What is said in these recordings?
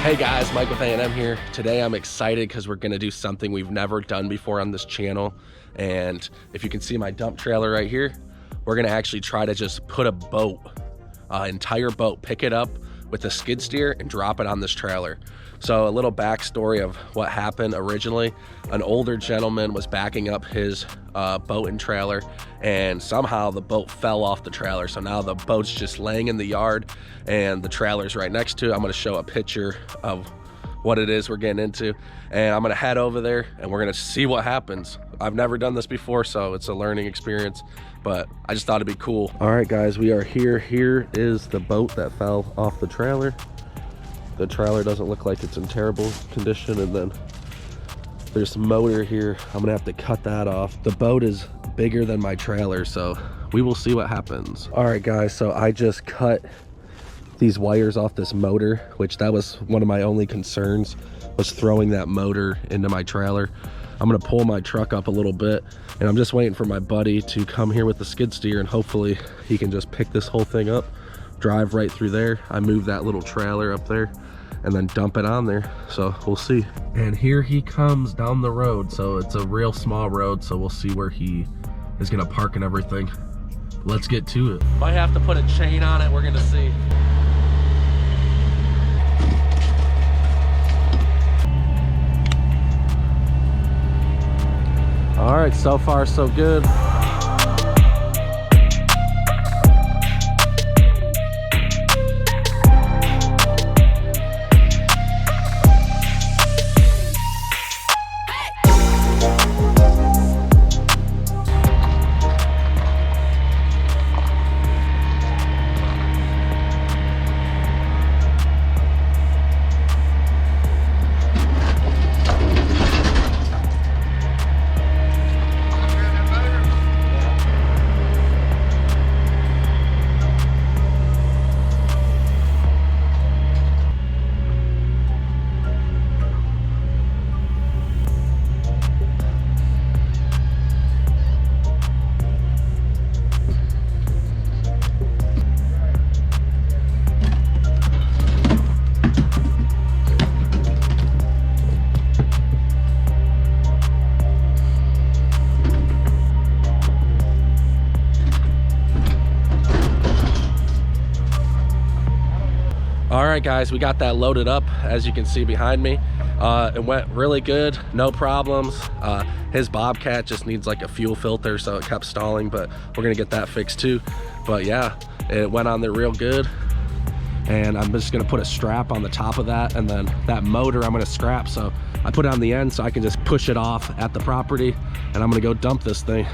Hey guys, Mike with A&M here. Today I'm excited because we're going to do something we've never done before on this channel. And if you can see my dump trailer right here, we're going to actually try to just put a boat, entire boat, pick it up with a skid steer and drop it on this trailer. So a little backstory of what happened originally. An older gentleman was backing up his boat and trailer, and somehow the boat fell off the trailer. So now the boat's just laying in the yard and the trailer's right next to it. I'm gonna show a picture of what it is we're getting into, and I'm gonna head over there and we're gonna see what happens. I've never done this before, so it's a learning experience, but I just thought it'd be cool. All right guys, we are here. Here is the boat that fell off the trailer. The trailer doesn't look like it's in terrible condition, and then there's some motor here. I'm gonna have to cut that off. The boat is bigger than my trailer, so we will see what happens. All right guys, so I just cut these wires off this motor, which that was one of my only concerns, was throwing that motor into my trailer. I'm gonna pull my truck up a little bit, and I'm just waiting for my buddy to come here with the skid steer, and hopefully he can just pick this whole thing up, drive right through there. I moved that little trailer up there and then dump it on there, so we'll see. And here he comes down the road. So it's a real small road, so we'll see where he is gonna park and everything. Let's get to it. Might have to put a chain on it, we're gonna see. All right, so far so good. All right guys, we got that loaded up, as you can see behind me. It went really good, no problems. His Bobcat just needs like a fuel filter, so it kept stalling, but we're gonna get that fixed too. But yeah, it went on there real good. And I'm just gonna put a strap on the top of that, and then that motor I'm gonna scrap. So I put it on the end so I can just push it off at the property, and I'm gonna go dump this thing.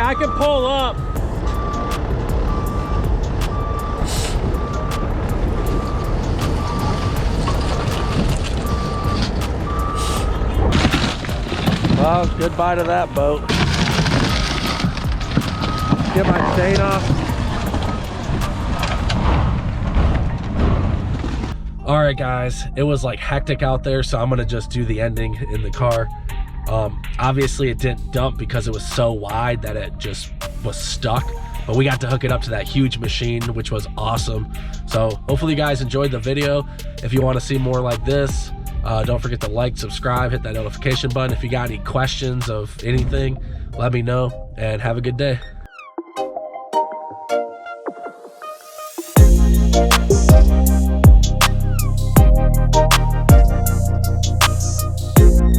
I can pull up. Well, goodbye to that boat. Get my chain off. All right, guys, it was like hectic out there, so I'm gonna just do the ending in the car. Obviously it didn't dump because it was so wide that it just was stuck, but we got to hook it up to that huge machine, which was awesome. So hopefully you guys enjoyed the video. If you want to see more like this, don't forget to like, subscribe, hit that notification button. If you got any questions of anything, let me know, and have a good day.